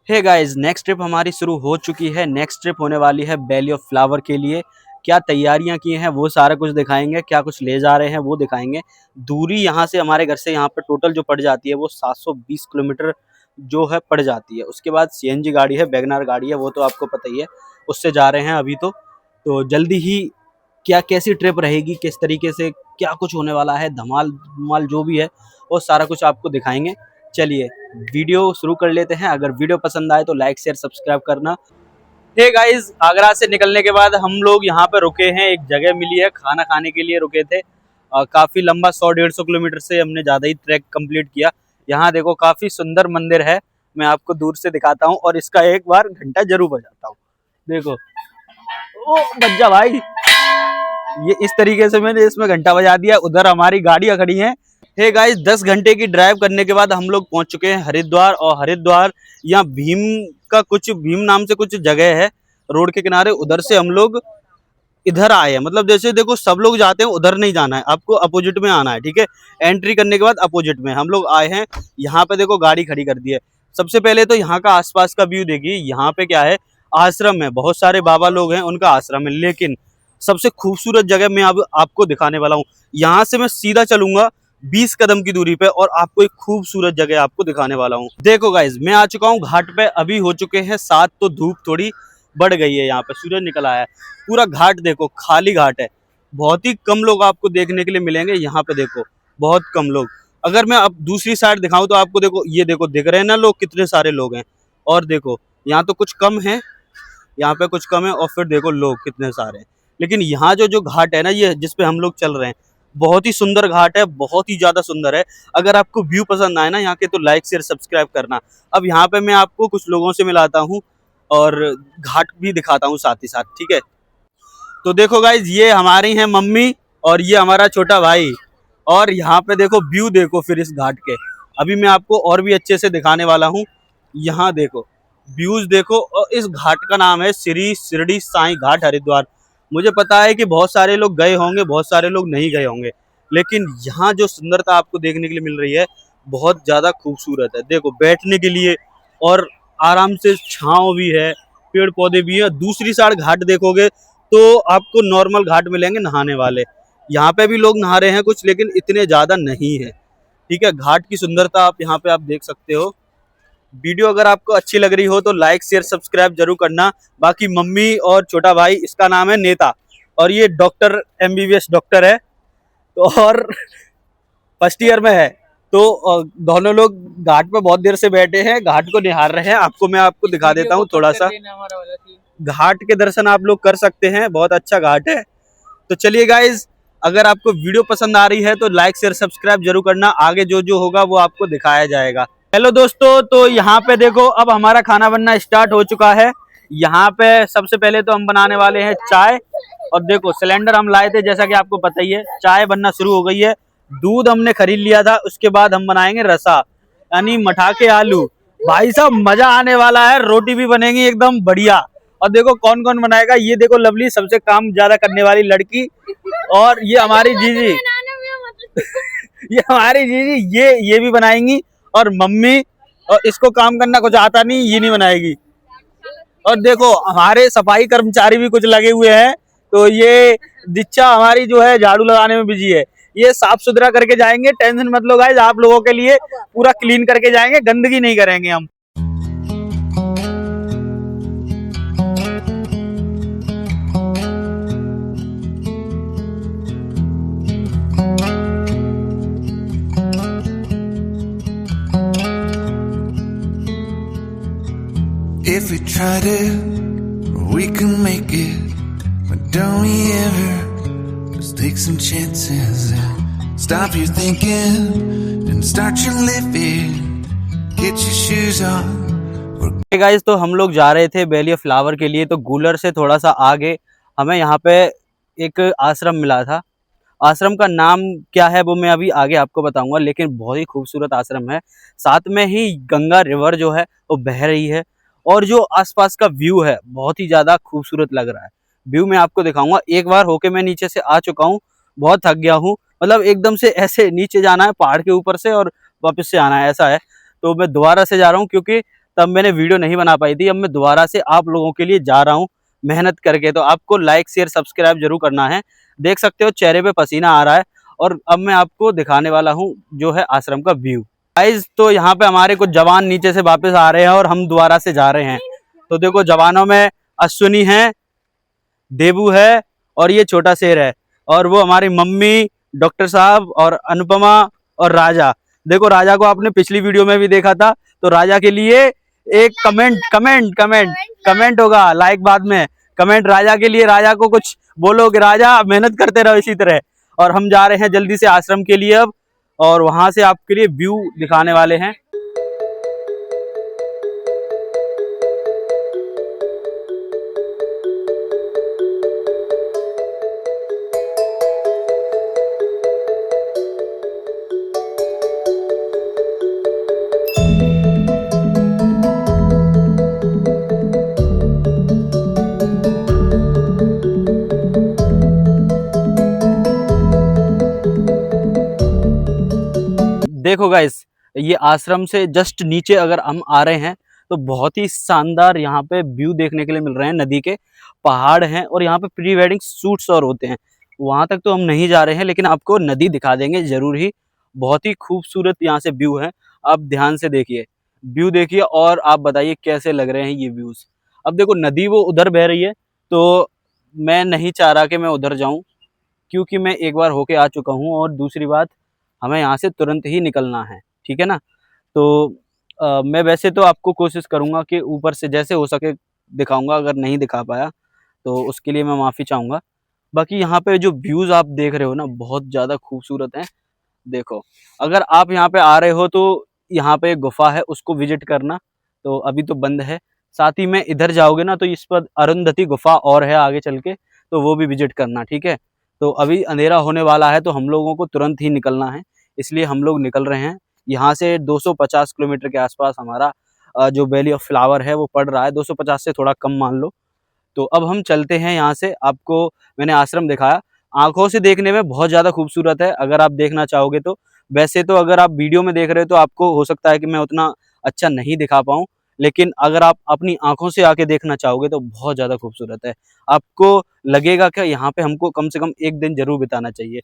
Hey guys, next trip हमारी शुरू हो चुकी है। नेक्स्ट ट्रिप होने वाली है वैली ऑफ फ्लावर के लिए। क्या तैयारियां की हैं वो सारा कुछ दिखाएंगे, क्या कुछ ले जा रहे हैं वो दिखाएंगे। दूरी यहाँ से, हमारे घर से यहाँ पे टोटल जो पड़ जाती है वो 720 किलोमीटर जो है पड़ जाती है। उसके बाद सीएनजी गाड़ी है, वैगनआर गाड़ी है, वो तो आपको पता ही है, उससे जा रहे हैं अभी। तो जल्दी ही क्या कैसी ट्रिप रहेगी, किस तरीके से क्या कुछ होने वाला है, धमाल धमाल जो भी है वो सारा कुछ आपको दिखाएंगे। चलिए वीडियो शुरू कर लेते हैं। अगर वीडियो पसंद आए तो लाइक शेयर सब्सक्राइब करना। हे गाइस, आगरा से निकलने के बाद हम लोग यहाँ पे रुके हैं, एक जगह मिली है, खाना खाने के लिए रुके थे। काफ़ी लंबा 100-150 किलोमीटर से हमने ज़्यादा ही ट्रैक कंप्लीट किया। यहाँ देखो काफ़ी सुंदर मंदिर है, मैं आपको दूर से दिखाता हूँ और इसका एक बार घंटा जरूर बजाता हूँ। देखो, ओ बज्जा भाई, ये इस तरीके से मैंने इसमें घंटा बजा दिया। उधर हमारी गाड़ियाँ खड़ी हैं। हे गाइस, 10 घंटे की ड्राइव करने के बाद हम लोग पहुंच चुके हैं हरिद्वार। और हरिद्वार यहाँ भीम नाम से कुछ जगह है रोड के किनारे, उधर से हम लोग इधर आए हैं। मतलब जैसे देखो, सब लोग जाते हैं उधर नहीं जाना है, आपको अपोजिट में आना है, ठीक है। एंट्री करने के बाद अपोजिट में हम लोग आए हैं। यहाँ पे देखो गाड़ी खड़ी कर दी है। सबसे पहले तो यहाँ का आसपास का व्यू देखिए। यहाँ पे क्या है, आश्रम है, बहुत सारे बाबा लोग हैं, उनका आश्रम है। लेकिन सबसे खूबसूरत जगह मैं अब आपको दिखाने वाला हूँ। यहाँ से मैं सीधा चलूंगा 20 कदम की दूरी पे और आपको एक खूबसूरत जगह आपको दिखाने वाला हूँ। देखो गाइज, मैं आ चुका हूँ घाट पे। अभी हो चुके हैं 7, तो धूप थोड़ी बढ़ गई है, यहाँ पे सूरज निकल आया है। पूरा घाट देखो, खाली घाट है। बहुत ही कम लोग आपको देखने के लिए मिलेंगे यहाँ पे। देखो बहुत कम लोग। अगर मैं अब दूसरी साइड दिखाऊं तो आपको देखो, ये देखो दिख रहे हैं ना लोग, कितने सारे लोग हैं। और देखो यहाँ तो कुछ कम है, यहाँ पे कुछ कम है, और फिर देखो लोग कितने सारे हैं। लेकिन यहाँ जो घाट है ना, ये जिसपे हम लोग चल रहे हैं, बहुत ही सुंदर घाट है, बहुत ही ज्यादा सुंदर है। अगर आपको व्यू पसंद आए ना यहाँ के, तो लाइक शेयर सब्सक्राइब करना। अब यहाँ पे मैं आपको कुछ लोगों से मिलाता हूँ और घाट भी दिखाता हूँ साथ ही साथ, ठीक है। तो देखो गाइज, ये हमारी हैं मम्मी और ये हमारा छोटा भाई। और यहाँ पे देखो व्यू, देखो फिर इस घाट के। अभी मैं आपको और भी अच्छे से दिखाने वाला हूँ। यहाँ देखो व्यूज देखो। और इस घाट का नाम है श्री शिरडी साईं घाट हरिद्वार। मुझे पता है कि बहुत सारे लोग गए होंगे, बहुत सारे लोग नहीं गए होंगे, लेकिन यहाँ जो सुंदरता आपको देखने के लिए मिल रही है बहुत ज़्यादा खूबसूरत है। देखो बैठने के लिए और आराम से छाँव भी है, पेड़ पौधे भी हैं। दूसरी साइड घाट देखोगे तो आपको नॉर्मल घाट मिलेंगे नहाने वाले। यहाँ पे भी लोग नहा रहे हैं कुछ, लेकिन इतने ज़्यादा नहीं है, ठीक है। घाट की सुंदरता आप यहाँ पे आप देख सकते हो। वीडियो अगर आपको अच्छी लग रही हो तो लाइक शेयर सब्सक्राइब जरूर करना। बाकी मम्मी और छोटा भाई, इसका नाम है नेता, और ये डॉक्टर MBBS डॉक्टर है, तो और फर्स्ट ईयर में है। तो दोनों लोग घाट पे बहुत देर से बैठे हैं, घाट को निहार रहे हैं। मैं आपको दिखा देता हूँ थोड़ा सा। घाट के दर्शन आप लोग कर सकते हैं, बहुत अच्छा घाट है। तो चलिए गाइज, अगर आपको वीडियो पसंद आ रही है तो लाइक शेयर सब्सक्राइब जरूर करना। आगे जो होगा वो आपको दिखाया जाएगा। हेलो दोस्तों, तो यहाँ पे देखो अब हमारा खाना बनना स्टार्ट हो चुका है। यहाँ पे सबसे पहले तो हम बनाने वाले हैं चाय। और देखो सिलेंडर हम लाए थे, जैसा कि आपको पता ही है। चाय बनना शुरू हो गई है, दूध हमने खरीद लिया था। उसके बाद हम बनाएंगे रसा, यानी मठाके आलू। भाई साहब मजा आने वाला है, रोटी भी बनेगी एकदम बढ़िया। और देखो कौन कौन बनाएगा, ये देखो लवली, सबसे काम ज्यादा करने वाली लड़की। और ये हमारी जीजी ये हमारी जीजी, ये भी बनाएंगी। और मम्मी, और इसको काम करना कुछ आता नहीं, ये नहीं बनाएगी। और देखो हमारे सफाई कर्मचारी भी कुछ लगे हुए हैं। तो ये दिच्छा हमारी जो है झाड़ू लगाने में बिजी है। ये साफ सुथरा करके जाएंगे, टेंशन मत लो गाइस, आप लोगों के लिए पूरा क्लीन करके जाएंगे, गंदगी नहीं करेंगे हम। If we tried it, we can make it. But don't we ever just take some chances and stop your thinking and start your living. Get your shoes on. Guys, तो हम लोग जा रहे थे वैली ऑफ फ्लावर के लिए। तो गूलर से थोड़ा सा आगे हमें यहाँ पे एक आश्रम मिला था। आश्रम का नाम क्या है वो मैं अभी आगे आपको बताऊंगा, लेकिन बहुत ही खूबसूरत आश्रम है। साथ में ही गंगा रिवर जो है वो बह रही है, और जो आसपास का व्यू है बहुत ही ज़्यादा खूबसूरत लग रहा है। व्यू मैं आपको दिखाऊंगा। एक बार होके मैं नीचे से आ चुका हूँ, बहुत थक गया हूँ। मतलब एकदम से ऐसे नीचे जाना है पहाड़ के ऊपर से और वापस से आना है, ऐसा है। तो मैं दोबारा से जा रहा हूँ, क्योंकि तब मैंने वीडियो नहीं बना पाई थी। अब मैं दोबारा से आप लोगों के लिए जा रहा हूँ मेहनत करके, तो आपको लाइक शेयर सब्सक्राइब जरूर करना है। देख सकते हो चेहरे पे पसीना आ रहा है। और अब मैं आपको दिखाने वाला हूँ जो है आश्रम का व्यू। गाइस तो यहाँ पे हमारे कुछ जवान नीचे से वापस आ रहे हैं और हम दोबारा से जा रहे हैं। तो देखो जवानों में अश्विनी है, देबू है और ये छोटा शेर है, और वो हमारी मम्मी, डॉक्टर साहब और अनुपमा और राजा। देखो राजा को आपने पिछली वीडियो में भी देखा था, तो राजा के लिए एक कमेंट होगा, लाइक बाद में कमेंट राजा के लिए। राजा को कुछ बोलो कि राजा मेहनत करते रहो इसी तरह। और हम जा रहे हैं जल्दी से आश्रम के लिए अब, और वहां से आपके लिए व्यू दिखाने वाले हैं। देखो गाइस, ये आश्रम से जस्ट नीचे अगर हम आ रहे हैं तो बहुत ही शानदार यहाँ पे व्यू देखने के लिए मिल रहे हैं। नदी के पहाड़ हैं और यहाँ पे प्री वेडिंग शूट्स और होते हैं। वहां तक तो हम नहीं जा रहे हैं, लेकिन आपको नदी दिखा देंगे जरूर ही। बहुत ही खूबसूरत यहाँ से व्यू है। आप ध्यान से देखिए, व्यू देखिए और आप बताइए कैसे लग रहे हैं ये व्यूज। अब देखो नदी वो उधर बह रही है, तो मैं नहीं चाह रहा कि मैं उधर जाऊं, क्योंकि मैं एक बार होके आ चुका हूँ। और दूसरी बात, हमें यहाँ से तुरंत ही निकलना है, ठीक है ना। तो मैं वैसे तो आपको कोशिश करूँगा कि ऊपर से जैसे हो सके दिखाऊंगा, अगर नहीं दिखा पाया तो उसके लिए मैं माफ़ी चाहूँगा। बाकी यहाँ पे जो व्यूज़ आप देख रहे हो ना, बहुत ज़्यादा खूबसूरत हैं। देखो अगर आप यहाँ पे आ रहे हो तो यहाँ पे एक गुफा है, उसको विजिट करना। तो अभी तो बंद है। साथ ही में इधर जाओगे ना तो इस पर अरुंधति गुफा और है आगे चल के, तो वो भी विजिट करना, ठीक है। तो अभी अंधेरा होने वाला है, तो हम लोगों को तुरंत ही निकलना है, इसलिए हम लोग निकल रहे हैं। यहाँ से 250 किलोमीटर के आसपास हमारा जो वैली ऑफ फ्लावर है वो पड़ रहा है। 250 से थोड़ा कम मान लो। तो अब हम चलते हैं यहाँ से। आपको मैंने आश्रम दिखाया, आंखों से देखने में बहुत ज़्यादा खूबसूरत है अगर आप देखना चाहोगे तो। वैसे तो अगर आप वीडियो में देख रहे हो तो आपको हो सकता है कि मैं उतना अच्छा नहीं दिखा पाऊँ, लेकिन अगर आप अपनी आंखों से आके देखना चाहोगे तो बहुत ज़्यादा खूबसूरत है। आपको लगेगा कि यहाँ पे हमको कम से कम एक दिन जरूर बिताना चाहिए।